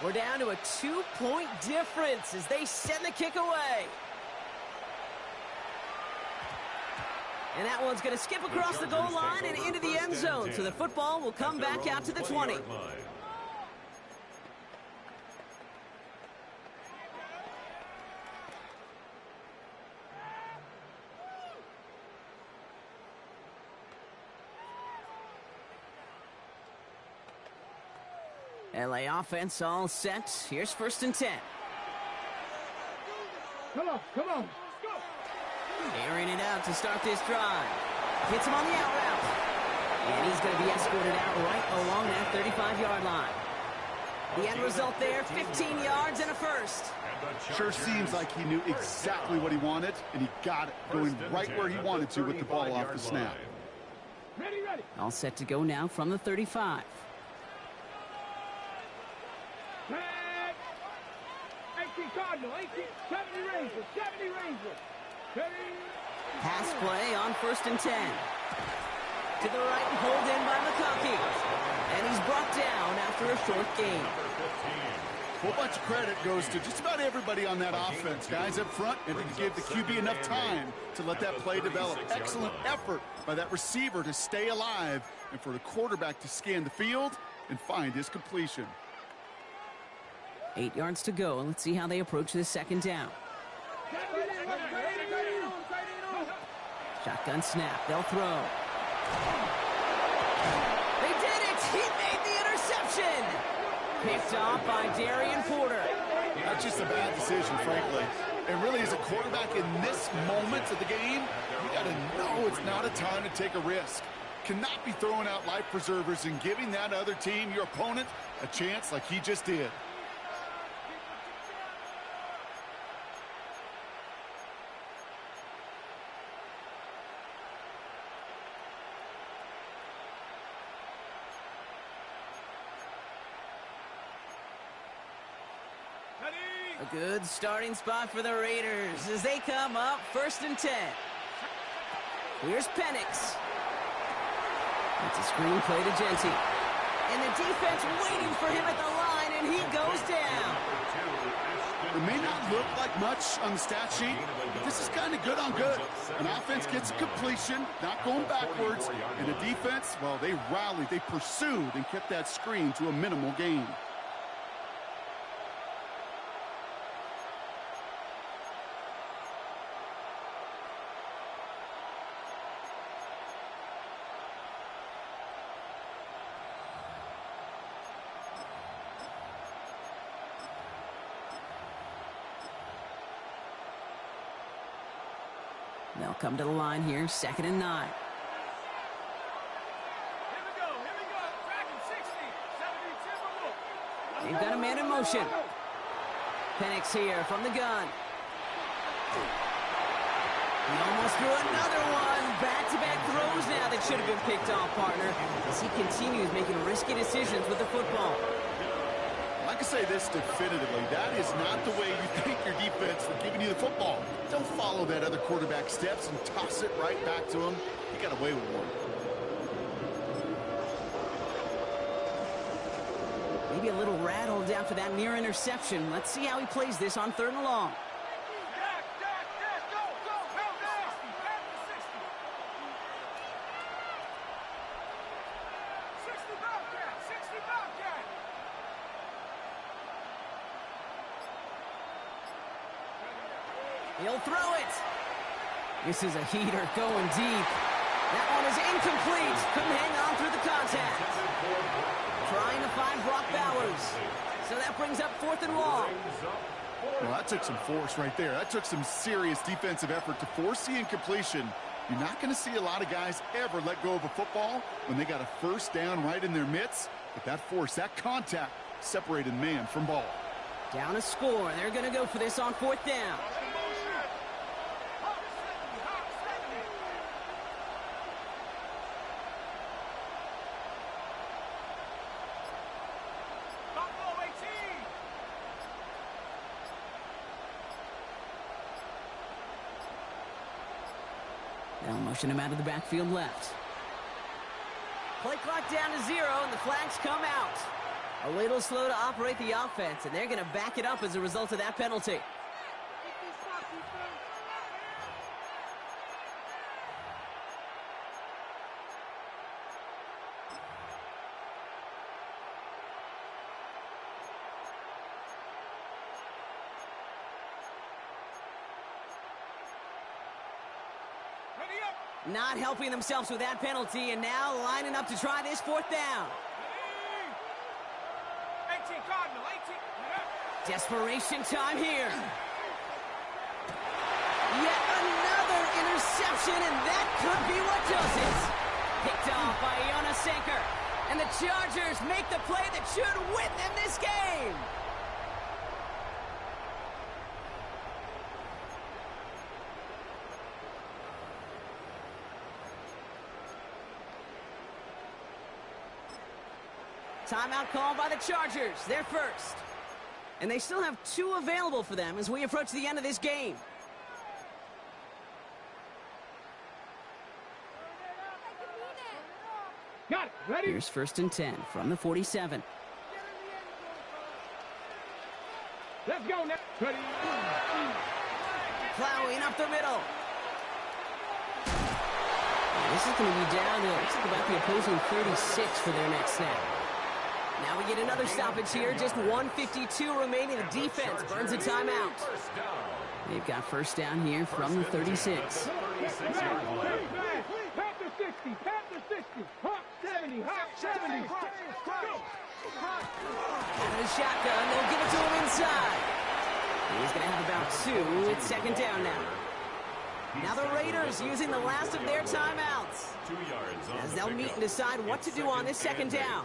We're down to a 2-point difference as they send the kick away. And that one's going to skip across the goal line and into the end zone. So the football will come back out to the 20. LA offense all set. Here's first and 10. Come on. Airing it out to start this drive. Hits him on the out route. And he's going to be escorted out right along that 35-yard line. The end result there, 15 yards and a first. Sure seems like he knew exactly what he wanted, and he got it, going right where he wanted to with the ball off the snap. Ready. All set to go now from the 35. 18 Cardinal. 70 Rangers. 70 Rangers. Pass play on first and 10. To the right and pulled in by McConkey. And he's brought down after a short gain. Whole bunch of credit goes to just about everybody on that offense. Guys up front, able to give the QB enough time to let that play develop. Excellent effort by that receiver to stay alive and for the quarterback to scan the field and find his completion. 8 yards to go. Let's see how they approach this second down. Shotgun snap. They'll throw. They did it! He made the interception! Picked off by Darian Porter. That's just a bad decision, frankly. And really, as a quarterback in this moment of the game, you got to know it's not a time to take a risk. Cannot be throwing out life preservers and giving that other team, your opponent, a chance like he just did. A good starting spot for the Raiders as they come up 1st and 10. Here's Penix. It's a screen play to Genty. And the defense waiting for him at the line, and he goes down. It may not look like much on the stat sheet, but this is kind of good on good. An offense gets completion, not going backwards, and the defense, well, they rallied, they pursued, and kept that screen to a minimal gain. They'll come to the line here, 2nd and 9. They've got a man in motion. Penix here from the gun. He almost threw another one. Back-to-back throws now that should have been picked off, partner, as he continues making risky decisions with the football. I can say this definitively. That is not the way you thank your defense for giving you the football. Don't follow that other quarterback steps and toss it right back to him. He got away with one. Maybe a little rattled after that near interception. Let's see how he plays this on 3rd and long. He'll throw it. This is a heater going deep. That one is incomplete. Couldn't hang on through the contact. Trying to find Brock Bowers. So that brings up 4th and long. Well, that took some force right there. That took some serious defensive effort to force the incompletion. You're not going to see a lot of guys ever let go of a football when they got a 1st down right in their midst. But that force, that contact, separated man from ball. Down a score. They're going to go for this on 4th down. They'll motion him out of the backfield left. Play clock down to 0, and the flags come out. A little slow to operate the offense, and they're going to back it up as a result of that penalty. Not helping themselves with that penalty, and now lining up to try this 4th down. 18, Cardinal, 18. Desperation time here. Yet another interception, and that could be what does it. Picked off by Jonas Sanker, and the Chargers make the play that should win them this game. Timeout called by the Chargers. They're first. And they still have 2 available for them as we approach the end of this game. Got it. Ready? Here's 1st and 10 from the 47. Let's go now. Plowing up the middle. This is going to be down to, looks like about the opposing 36 for their next snap. Now we get another stoppage here. Just 1:52 remaining. The defense burns a timeout. They've got first down here from the 36. Past the 60, past the 60. Hop 70, hop 70. Out of the shotgun, they'll give it to him inside. He's going to have about 2. It's second down now. Now the Raiders using the last of their timeouts, 2 yards as they'll meet and decide what to do on this second down.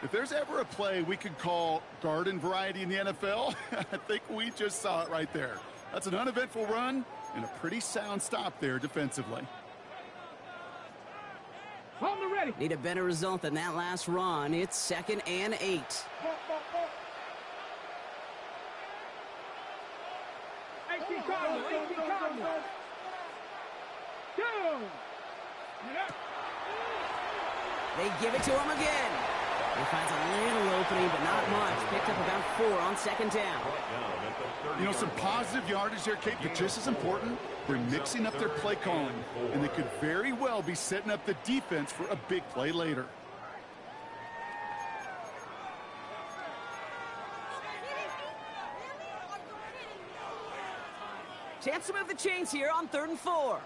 If there's ever a play we could call garden variety in the NFL, I think we just saw it right there. That's an uneventful run and a pretty sound stop there defensively. Hold me ready. Need a better result than that last run. It's 2nd and 8. They give it to him again. He finds a little opening, but not much. Picked up about 4 on second down. You know, some positive yardage there, Kate, but just as important, they're mixing up their play calling, and they could very well be setting up the defense for a big play later. Chance to move the chains here on 3rd and 4.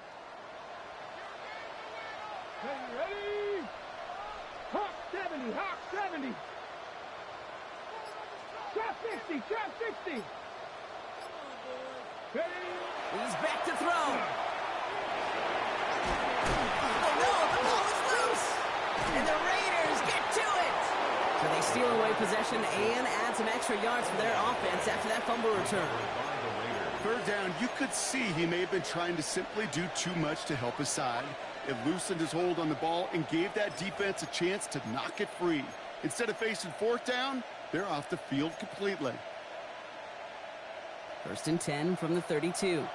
Ready? Hop 70, hop 70. Shot 60, shot 60. Ready? He's back to throw. Oh no, the ball is loose. And the Raiders get to it. So they steal away possession and add some extra yards for their offense after that fumble return. 3rd down, you could see he may have been trying to simply do too much to help his side. It loosened his hold on the ball and gave that defense a chance to knock it free. Instead of facing 4th down, they're off the field completely. 1st and 10 from the 32.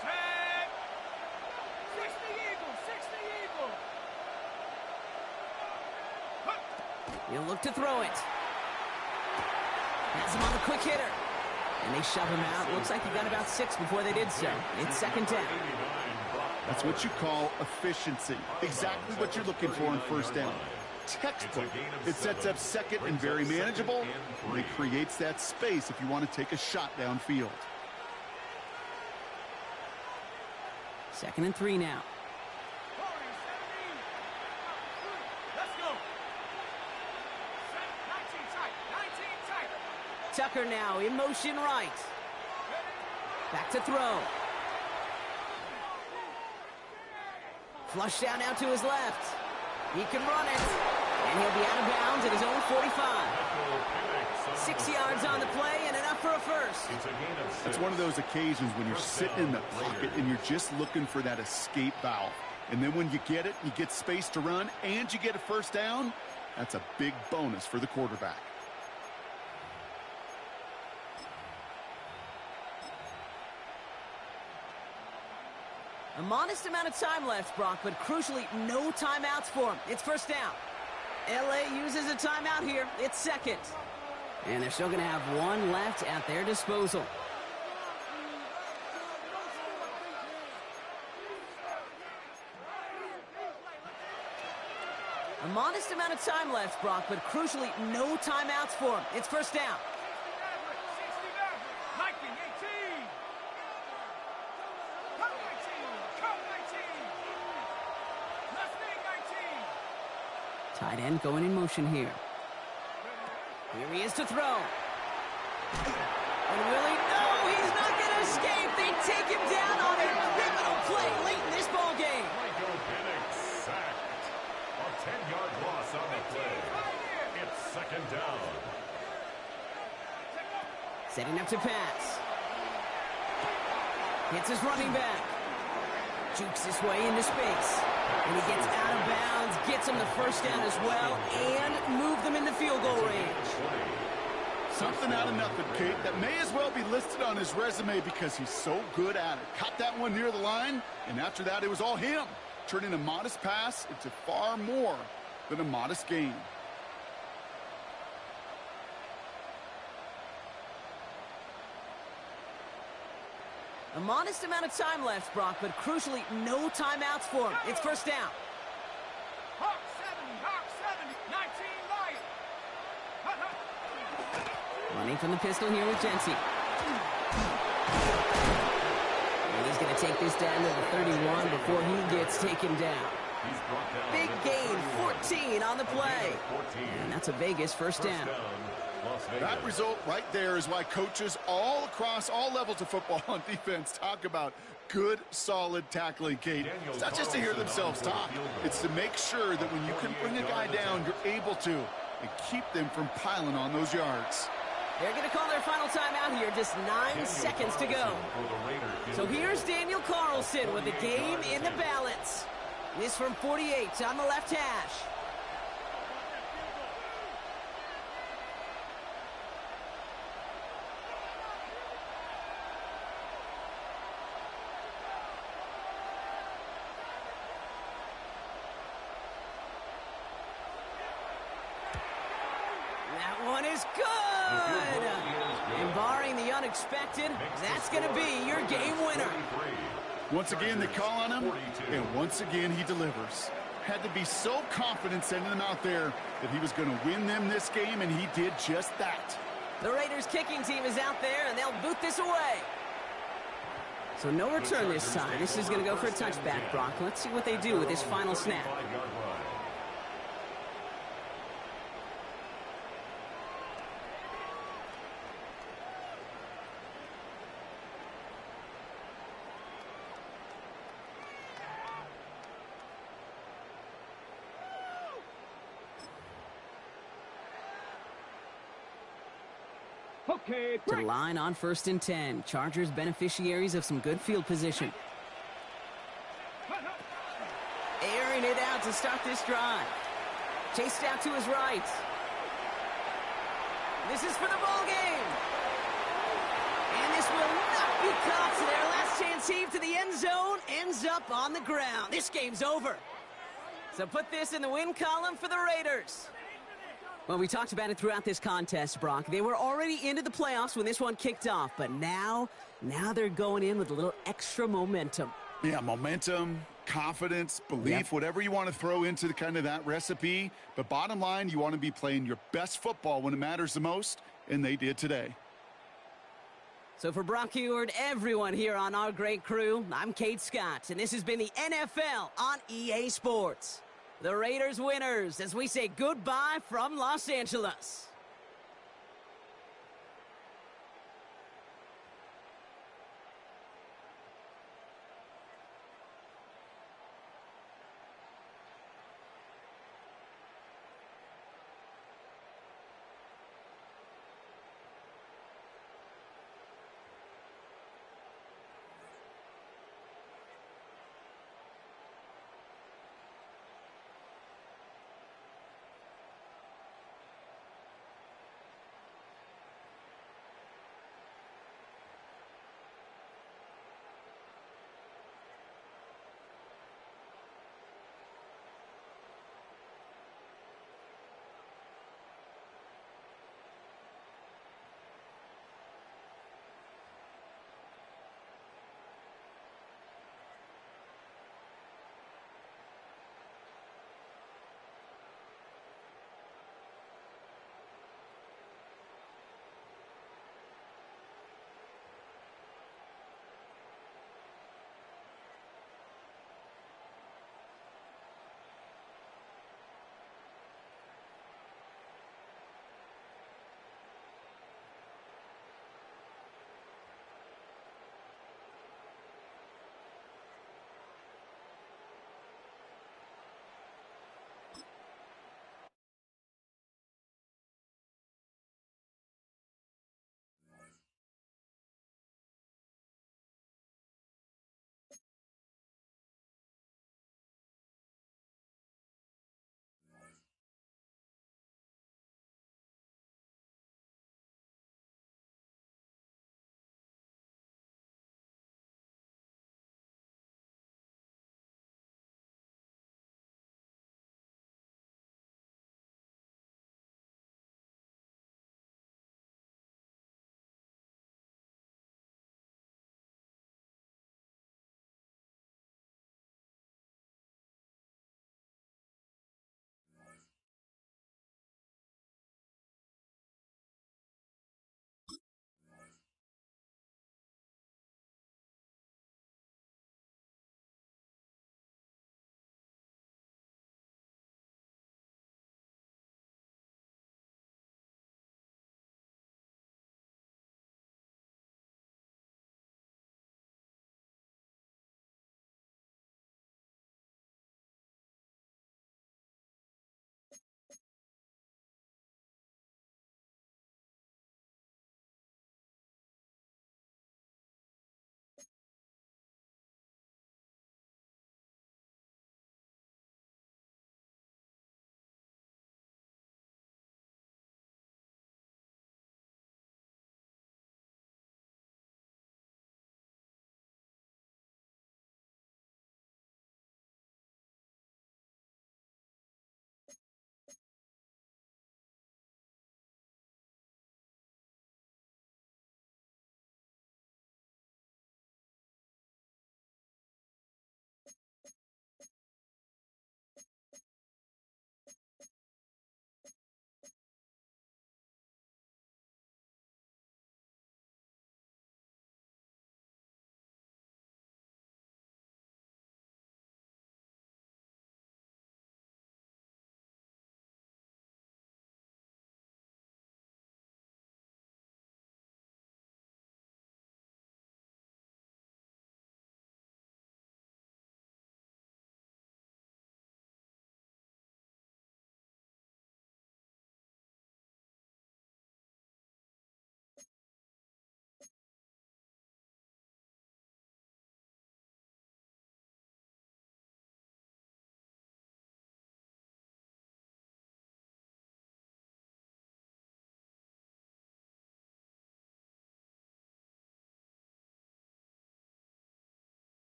Set. 60 Eagles, 60 Eagles. He'll look to throw it. Has him on a quick hitter. And they shove him out. Looks like he got about 6 before they did so. It's 2nd down. That's what you call efficiency. Exactly what you're looking for in 1st down. Textbook. It sets up 2nd and very manageable, and it creates that space if you want to take a shot downfield. 2nd and 3 now. Let's go. 19 tight, 19 tight. Tucker now in motion right. Back to throw. Flush down now to his left. He can run it. And he'll be out of bounds at his own 45. 6 yards on the play and enough for a first. It's one of those occasions when you're sitting in the pocket and you're just looking for that escape valve. And then when you get it, you get space to run, and you get a 1st down, that's a big bonus for the quarterback. A modest amount of time left, Brock, but crucially, no timeouts for him. It's 1st down. LA uses a timeout here. It's 2nd. And they're still going to have 1 left at their disposal. A modest amount of time left, Brock, but crucially, no timeouts for him. It's 1st down. 19, 18. Come 19. Mustang 19. Tight end going in motion here. Here he is to throw. And will he? No, he's not going to escape. They take him down on a pivotal play late in this ball game. Sacked. A 10-yard loss on the play. It's 2nd down. Setting up to pass. Hits his running back. Jukes his way into space. And he gets out of bounds, gets him the 1st down as well, and move them into field goal range. Something out of nothing, Kate, that may as well be listed on his resume because he's so good at it. Caught that one near the line, and after that, it was all him, turning a modest pass into far more than a modest gain. A modest amount of time left, Brock, but crucially, no timeouts for him. It's first down. Hawk 70, 19 Lions. Running from the pistol here with Jency. And he's going to take this down to the 31 before he gets taken down. Big gain, 14 on the play. And that's a Vegas first down. That result right there is why coaches all across all levels of football on defense talk about good, solid tackling, Kate. It's not just to hear themselves talk. It's to make sure that when you can bring a guy down, you're able to, and keep them from piling on those yards. They're going to call their final timeout here, just 9 seconds to go. So here's Daniel Carlson with the game in the balance. This from 48 on the left hash. That one is good! And barring the unexpected, that's going to be your game winner. Once again, they call on him, and once again, he delivers. Had to be so confident sending him out there that he was going to win them this game, and he did just that. The Raiders' kicking team is out there, and they'll boot this away. So no return this time. This is going to go for a touchback, Brock. Let's see what they do with this final snap. Okay, To the line on 1st and 10. Chargers beneficiaries of some good field position. Airing it out to start this drive. Chased out to his right. This is for the ball game. And this will not be caught. So their last chance heave to the end zone ends up on the ground. This game's over. So put this in the win column for the Raiders. Well, we talked about it throughout this contest, Brock. They were already into the playoffs when this one kicked off, but now they're going in with a little extra momentum. Yeah, momentum, confidence, belief, whatever you want to throw into the kind of that recipe. But bottom line, you want to be playing your best football when it matters the most, and they did today. So for Brock Heward, everyone here on our great crew, I'm Kate Scott, and this has been the NFL on EA Sports. The Raiders winners as we say goodbye from Los Angeles.